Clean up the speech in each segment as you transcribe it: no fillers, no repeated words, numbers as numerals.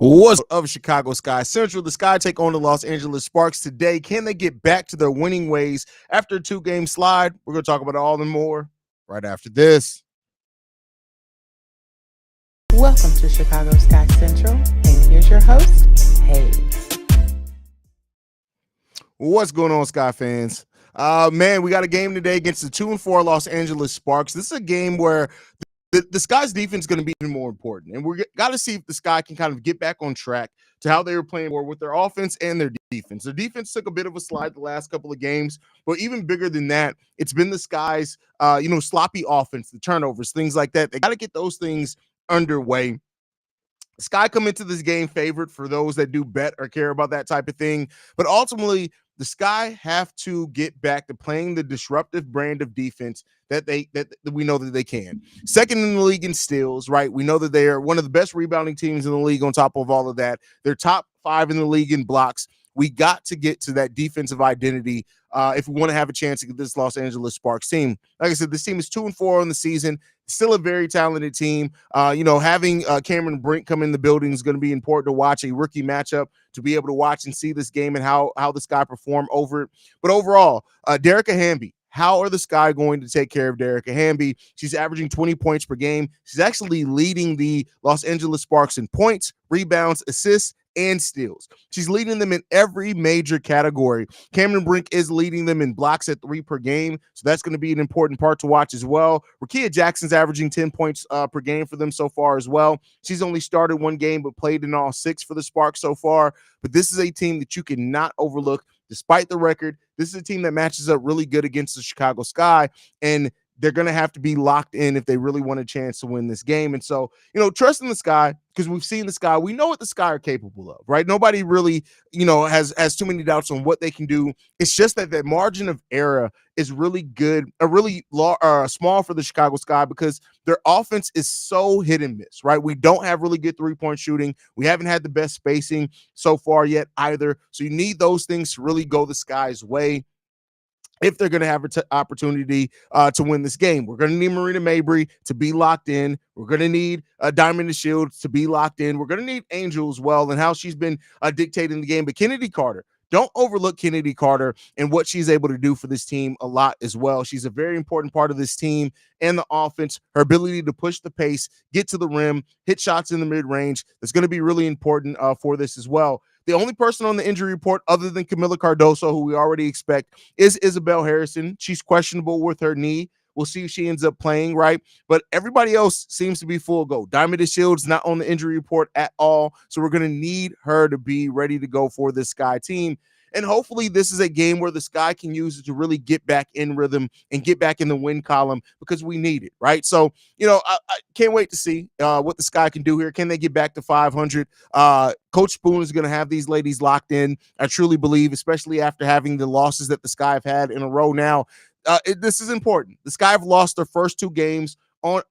Was of Chicago Sky Central. The Sky take on the Los Angeles Sparks today. Can they get back to their winning ways after a two-game slide? We're going to talk about it all and more right after this. Welcome to Chicago Sky Central, and here's your host, Haize. What's going on, Sky fans? Man, we got a game today against the 2-4 Los Angeles Sparks. This is a game where the Sky's defense is going to be even more important. And we're got to see if the Sky can kind of get back on track to how they were playing more with their offense and their defense. Their defense took a bit of a slide the last couple of games, but even bigger than that, it's been the Sky's, sloppy offense, the turnovers, things like that. They got to get those things underway. Sky come into this game favored for those that do bet or care about that type of thing. But ultimately, the Sky have to get back to playing the disruptive brand of defense that we know that they can. Second in the league in steals, right? We know that they are one of the best rebounding teams in the league on top of all of that. They're top 5 in the league in blocks. We got to get to that defensive identity if we want to have a chance against this Los Angeles Sparks team. Like I said, this team is 2-4 on the season. Still a very talented team. Having Cameron Brink come in the building is going to be important to watch, a rookie matchup to be able to watch and see this game and how the Sky perform over it. But overall, Derrica Hamby, how are the Sky going to take care of Derrica Hamby? She's averaging 20 points per game. She's actually leading the Los Angeles Sparks in points, rebounds, assists, and steals. She's leading them in every major category. Cameron Brink is leading them in blocks at 3 per game, so that's going to be an important part to watch as well. Rakia Jackson's averaging 10 points per game for them so far as well. She's only started 1 game but played in all 6 for the Sparks so far, but this is a team that you cannot overlook despite the record. This is a team that matches up really good against the Chicago Sky, and they're going to have to be locked in if they really want a chance to win this game. And so, trust in the Sky, because we've seen the Sky. We know what the Sky are capable of, right? Nobody really, has too many doubts on what they can do. It's just that margin of error is really good, really small for the Chicago Sky because their offense is so hit and miss, right? We don't have really good three-point shooting. We haven't had the best spacing so far yet either. So you need those things to really go the Sky's way if they're going to have an opportunity to win this game. We're going to need Marina Mabrey to be locked in. We're going to need Diamond the Shields to be locked in. We're going to need Angel as well and how she's been dictating the game. But Kennedy Carter, don't overlook Kennedy Carter and what she's able to do for this team a lot as well. She's a very important part of this team and the offense. Her ability to push the pace, get to the rim, hit shots in the mid-range, that's going to be really important for this as well. The only person on the injury report other than Camila Cardoso, who we already expect, is Isabel Harrison. She's questionable with her knee. We'll see if she ends up playing, right? But everybody else seems to be full go. Diamond the Shields not on the injury report at all. So we're going to need her to be ready to go for this Sky team. And hopefully this is a game where the Sky can use it to really get back in rhythm and get back in the win column because we need it, right? So, I can't wait to see what the Sky can do here. Can they get back to 500? Coach Spoon is going to have these ladies locked in. I truly believe, especially after having the losses that the Sky have had in a row now. This is important. The Sky have lost their first 2 games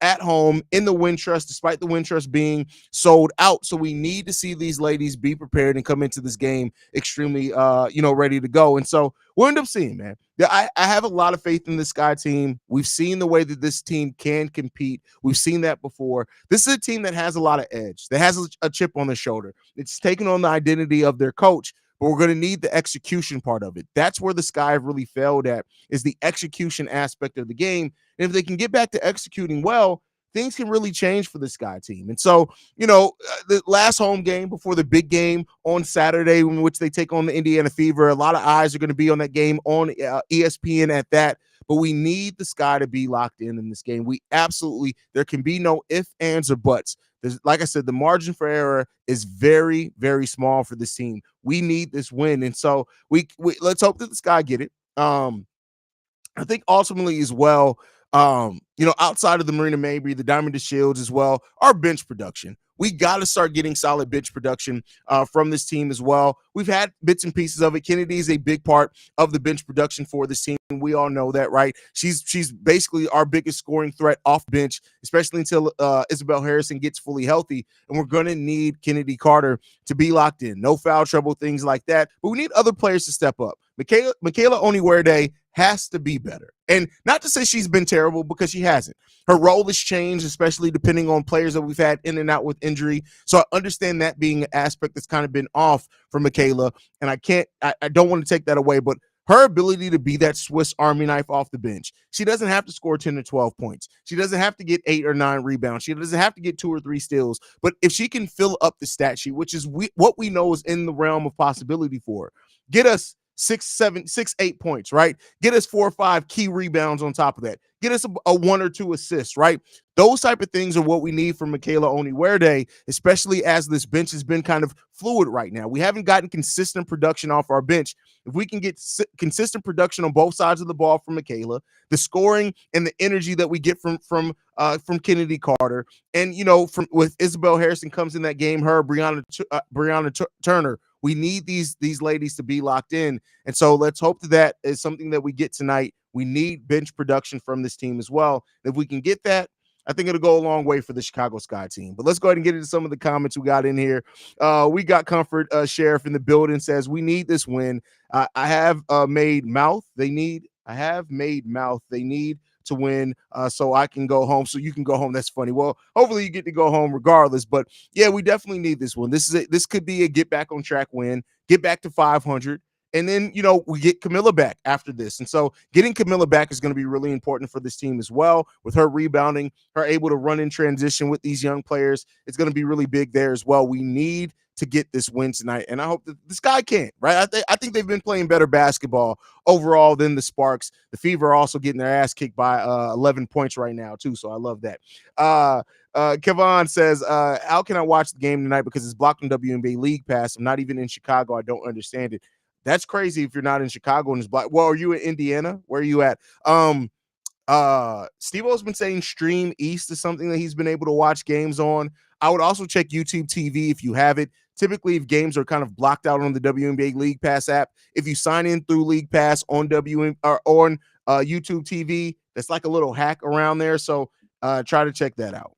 at home in the Wintrust, despite the Wintrust being sold out. So we need to see these ladies be prepared and come into this game extremely, ready to go. And so we'll end up seeing, man. I have a lot of faith in the Sky team. We've seen the way that this team can compete. We've seen that before. This is a team that has a lot of edge, that has a chip on the shoulder. It's taken on the identity of their coach. But we're going to need the execution part of it. That's where the Sky have really failed at, is the execution aspect of the game. And if they can get back to executing well, things can really change for the Sky team. And so, the last home game before the big game on Saturday, in which they take on the Indiana Fever, a lot of eyes are going to be on that game on ESPN at that. But we need the Sky to be locked in this game. There can be no ifs, ands, or buts. Like I said, the margin for error is very, very small for this team. We need this win. And so we let's hope that the Sky get it. I think ultimately as well, outside of the Marina Mabrey, the Diamond the Shields as well, our bench production. We got to start getting solid bench production from this team as well. We've had bits and pieces of it. Kennedy is a big part of the bench production for this team. We all know that, right? She's basically our biggest scoring threat off bench, especially until Isabel Harrison gets fully healthy. And we're going to need Kennedy Carter to be locked in. No foul trouble, things like that. But we need other players to step up. Michaela Oniwerde has to be better. And not to say she's been terrible, because she hasn't. Her role has changed, especially depending on players that we've had in and out with injury. So I understand that being an aspect that's kind of been off for Michaela. And I don't want to take that away, but her ability to be that Swiss Army knife off the bench. She doesn't have to score 10 or 12 points. She doesn't have to get 8 or 9 rebounds. She doesn't have to get 2 or 3 steals. But if she can fill up the stat sheet, which is what we know is in the realm of possibility for her, get us 6, 7, 6, 8 points, right? Get us 4 or 5 key rebounds on top of that. Get us a 1 or 2 assists, right? Those type of things are what we need from Michaela Onyenwere, especially as this bench has been kind of fluid right now. We haven't gotten consistent production off our bench. If we can get consistent production on both sides of the ball from Michaela, the scoring and the energy that we get from Kennedy Carter, and from with Isabel Harrison comes in that game, her Brianna Turner. We need these ladies to be locked in, and so let's hope that is something that we get tonight. We need bench production from this team as well. If we can get that, I think it'll go a long way for the Chicago Sky team. But let's go ahead and get into some of the comments we got in here. We got Comfort Sheriff in the building, says we need this win. I have made mouth. They need to win so I can go home, so you can go home. That's funny. Well, hopefully you get to go home regardless. But yeah, we definitely need this one. This could be a get back on track win, get back to 500. And then, we get Camilla back after this. And so getting Camilla back is going to be really important for this team as well. With her rebounding, her able to run in transition with these young players, it's going to be really big there as well. We need to get this win tonight, and I hope that this guy can, right? I think they've been playing better basketball overall than the Sparks. The Fever are also getting their ass kicked by 11 points right now, too, so I love that. Kevon says, how can I watch the game tonight? Because it's blocked on WNBA League Pass. I'm not even in Chicago. I don't understand it. That's crazy if you're not in Chicago and it's black. Well, are you in Indiana? Where are you at? Steve-O's been saying Stream East is something that he's been able to watch games on. I would also check YouTube TV if you have it. Typically, if games are kind of blocked out on the WNBA League Pass app, if you sign in through League Pass on YouTube TV, that's like a little hack around there. So try to check that out.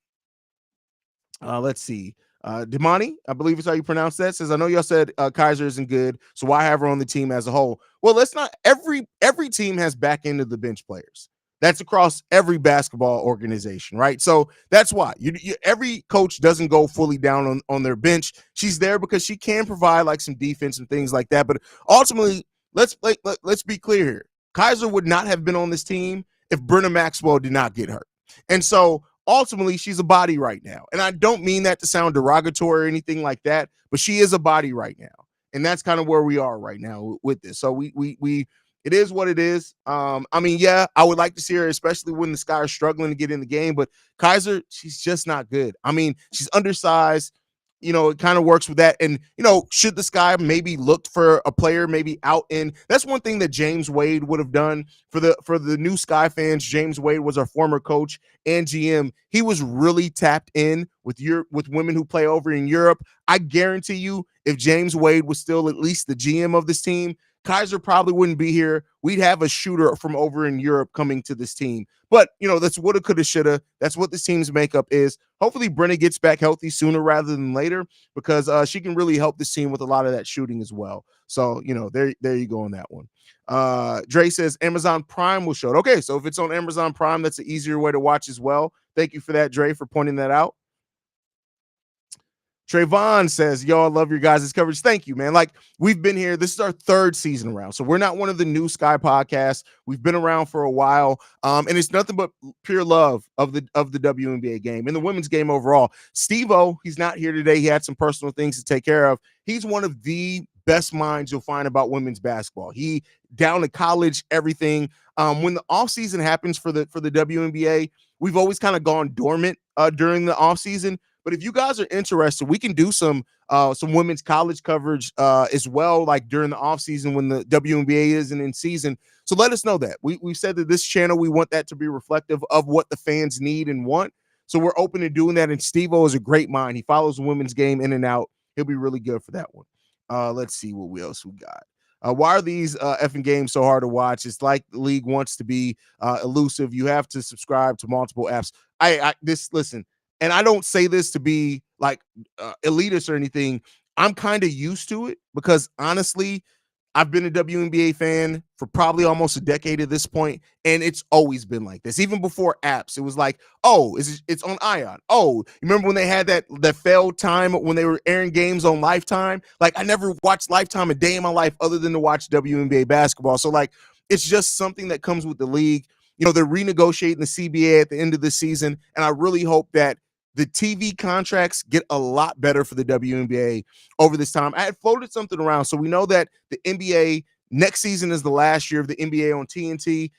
Let's see. Damani, I believe is how you pronounce that, says, I know y'all said Haize isn't good, so why have her on the team as a whole? Well, let's not. Every team has back end of the bench players. That's across every basketball organization, right? So that's why every coach doesn't go fully down on their bench. She's there because she can provide like some defense and things like that. But ultimately, let's be clear here. Haize would not have been on this team if Brenna Maxwell did not get hurt. And so ultimately, she's a body right now. And I don't mean that to sound derogatory or anything like that, but she is a body right now. And that's kind of where we are right now with this. So it is what it is. I mean, yeah, I would like to see her, especially when the Sky are struggling to get in the game, but Haize, she's just not good. I mean, she's undersized. It kind of works with that. And, should the Sky maybe look for a player maybe out in, that's one thing that James Wade would have done for the new Sky fans. James Wade was our former coach and GM. He was really tapped in with women who play over in Europe. I guarantee you, if James Wade was still at least the GM of this team, Haize probably wouldn't be here. We'd have a shooter from over in Europe coming to this team. But, that's woulda, coulda, shoulda. That's what this team's makeup is. Hopefully, Brenna gets back healthy sooner rather than later, because she can really help this team with a lot of that shooting as well. So, there you go on that one. Dre says Amazon Prime will show it. Okay, so if it's on Amazon Prime, that's an easier way to watch as well. Thank you for that, Dre, for pointing that out. Trayvon says, yo, I love your guys' coverage. Thank you, man. Like, we've been here. This is our 3rd season around. So we're not one of the new Sky podcasts. We've been around for a while. And it's nothing but pure love of the WNBA game and the women's game overall. Steve-O, he's not here today. He had some personal things to take care of. He's one of the best minds you'll find about women's basketball. He down to college, everything. When the offseason happens for the WNBA, we've always kind of gone dormant during the offseason. But if you guys are interested, we can do some women's college coverage as well, like during the offseason when the WNBA isn't in season. So let us know that. We've said that this channel, we want that to be reflective of what the fans need and want. So we're open to doing that. And Steve-O is a great mind. He follows the women's game in and out. He'll be really good for that one. Let's see what else we got. Why are these effing games so hard to watch? It's like the league wants to be elusive. You have to subscribe to multiple apps. Listen. And I don't say this to be like elitist or anything. I'm kind of used to it because honestly, I've been a WNBA fan for probably almost a decade at this point, and it's always been like this. Even before apps, it was like, oh, it's on Ion. Oh, you remember when they had that failed time when they were airing games on Lifetime? Like, I never watched Lifetime a day in my life other than to watch WNBA basketball. So like, it's just something that comes with the league. They're renegotiating the CBA at the end of the season, and I really hope that the TV contracts get a lot better for the WNBA over this time. I had floated something around. So we know that the NBA next season is the last year of the NBA on TNT.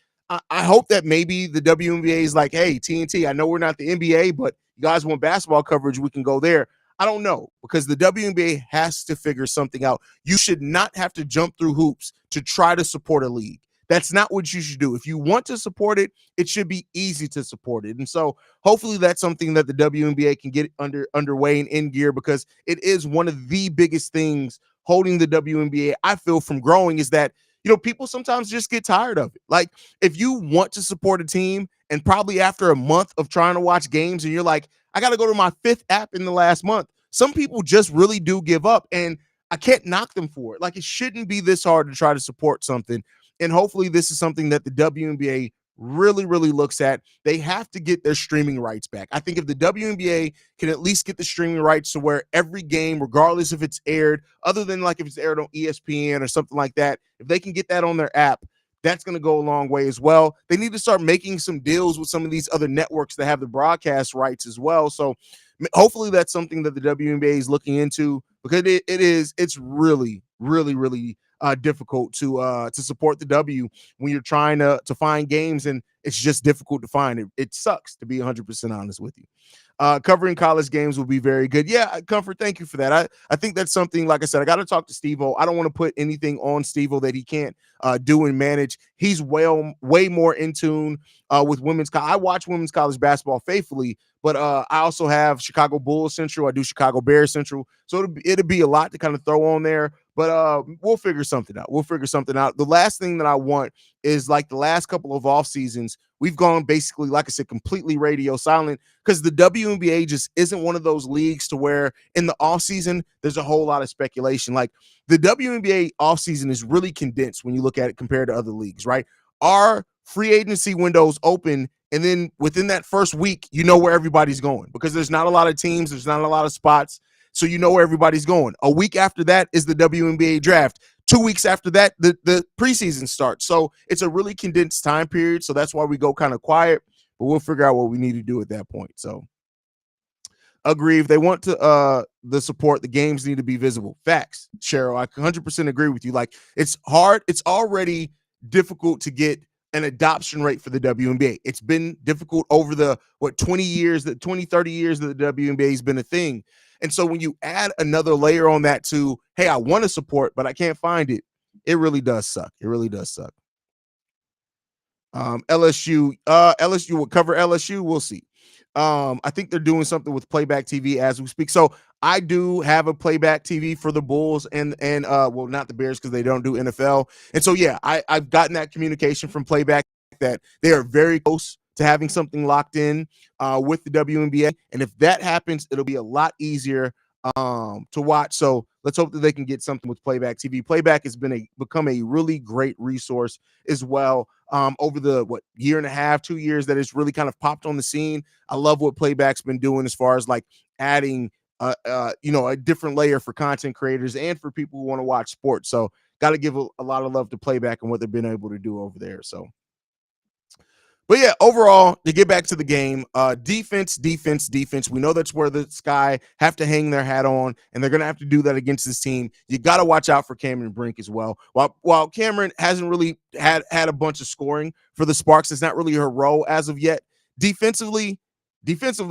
I hope that maybe the WNBA is like, hey, TNT, I know we're not the NBA, but you guys want basketball coverage, we can go there. I don't know, because the WNBA has to figure something out. You should not have to jump through hoops to try to support a league. That's not what you should do. If you want to support it, it should be easy to support it. And so hopefully that's something that the WNBA can get underway and in gear, because it is one of the biggest things holding the WNBA, I feel, from growing, is that, people sometimes just get tired of it. Like, if you want to support a team and probably after a month of trying to watch games and you're like, I got to go to my 5th app in the last month, some people just really do give up, and I can't knock them for it. Like, it shouldn't be this hard to try to support something. And hopefully this is something that the WNBA really, really looks at. They have to get their streaming rights back. I think if the WNBA can at least get the streaming rights to where every game, regardless if it's aired, other than like if it's aired on ESPN or something like that, if they can get that on their app, that's going to go a long way as well. They need to start making some deals with some of these other networks that have the broadcast rights as well. So hopefully that's something that the WNBA is looking into, because it's really, really, really difficult to support the W when you're trying to find games, and it's just difficult to find it. It sucks, to be 100% honest with you. Covering college games will be very good. Yeah, Comfort, thank you for that. I think that's something, like I said, I got to talk to Steve-O. I don't want to put anything on Steve-O that he can't do and manage. He's way more in tune with women's college. I watch women's college basketball faithfully, but I also have Chicago Bulls Central. I do Chicago Bears Central. So it'll be a lot to kind of throw on there, but we'll figure something out. The last thing that I want is, like, the last couple of off seasons, we've gone basically, like I said, completely radio silent, because the WNBA just isn't one of those leagues to where in the off season there's a whole lot of speculation. Like, the WNBA off season is really condensed when you look at it compared to other leagues, right? Our free agency windows open, and then within that first week, you know where everybody's going, because there's not a lot of teams, there's not a lot of spots, so you know where everybody's going. A week after that is the WNBA draft. 2 weeks after that, the preseason starts. So it's a really condensed time period. So that's why we go kind of quiet, but we'll figure out what we need to do at that point. So agree. If they want to the support, the games need to be visible. Facts, Cheryl. I 100% agree with you. Like, it's hard. It's already difficult to get an adoption rate for the WNBA. It's been difficult over the 30 years that the WNBA has been a thing. And so when you add another layer on that to, hey, I want to support, but I can't find it, it really does suck. It really does suck. LSU will cover LSU. We'll see. I think they're doing something with playback TV as we speak. So I do have a playback TV for the Bulls and well, not the Bears, because they don't do NFL. And so, yeah, I've gotten that communication from playback that they are very close to having something locked in with the WNBA. And if that happens, it'll be a lot easier to watch. So let's hope that they can get something with playback TV. Playback has become a really great resource as well over the year and a half, 2 years that it's really kind of popped on the scene. I love what playback's been doing as far as like adding a different layer for content creators and for people who want to watch sports. So got to give a lot of love to playback and what they've been able to do over there. So, but yeah, overall, to get back to the game, defense. We know that's where the Sky have to hang their hat on, and they're going to have to do that against this team. You got to watch out for Cameron Brink as well. While Cameron hasn't really had a bunch of scoring for the Sparks, it's not really her role as of yet. Defensively,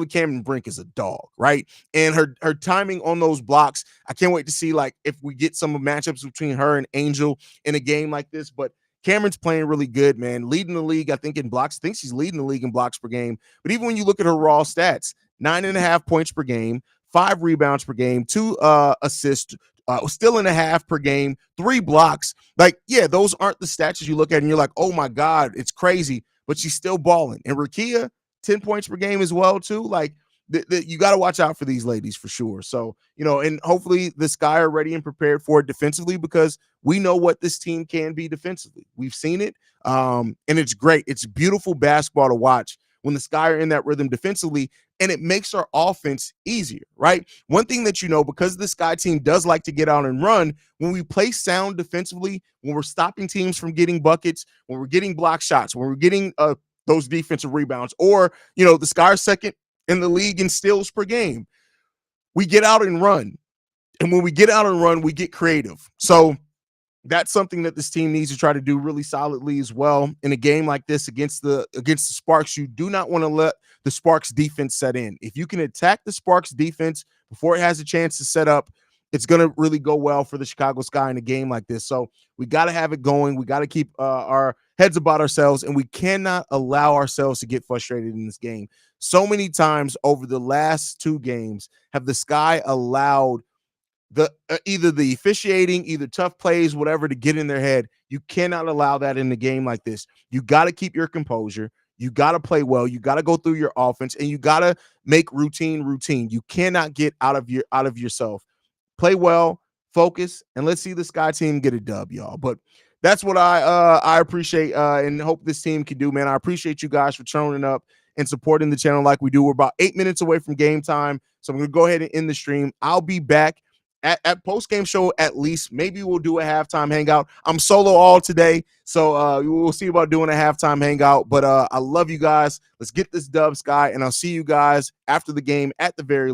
Cameron Brink is a dog, right? And her timing on those blocks, I can't wait to see, like, if we get some matchups between her and Angel in a game like this. But Cameron's playing really good, man. Leading the league, I think, in blocks. I think she's leading the league in blocks per game. But even when you look at her raw stats, 9.5 points per game, 5 rebounds per game, 2 assists, still and a half per game, 3 blocks. Like, yeah, those aren't the stats you look at and you're like, oh my God, it's crazy. But she's still balling. And Rakia, 10 points per game as well, too. Like, you got to watch out for these ladies for sure. So, and hopefully the Sky are ready and prepared for it defensively, because we know what this team can be defensively. We've seen it. And it's great. It's beautiful basketball to watch when the Sky are in that rhythm defensively, and it makes our offense easier, right? One thing that because the Sky team does like to get out and run, when we play sound defensively, when we're stopping teams from getting buckets, when we're getting block shots, when we're getting those defensive rebounds, or, the Sky are second in the league in steals per game, we get out and run. And when we get out and run, we get creative. So that's something that this team needs to try to do really solidly as well in a game like this against the Sparks. You do not want to let the Sparks defense set in. If you can attack the Sparks defense before it has a chance to set up, it's going to really go well for the Chicago Sky in a game like this. So we got to have it going. We got to keep our heads about ourselves, and we cannot allow ourselves to get frustrated in this game. So many times over the last 2 games have the Sky allowed either the officiating, either tough plays, whatever, to get in their head. You cannot allow that in a game like this. You got to keep your composure. You got to play well. You got to go through your offense, and you got to make routine. You cannot get out of yourself. Play well, focus, and let's see the Sky team get a dub, y'all. But that's what I appreciate and hope this team can do, man. I appreciate you guys for showing up and supporting the channel like we do. We're about 8 minutes away from game time, so I'm going to go ahead and end the stream. I'll be back at post-game show at least. Maybe we'll do a halftime hangout. I'm solo all today, so we'll see about doing a halftime hangout. But I love you guys. Let's get this dub, Sky, and I'll see you guys after the game at the very least.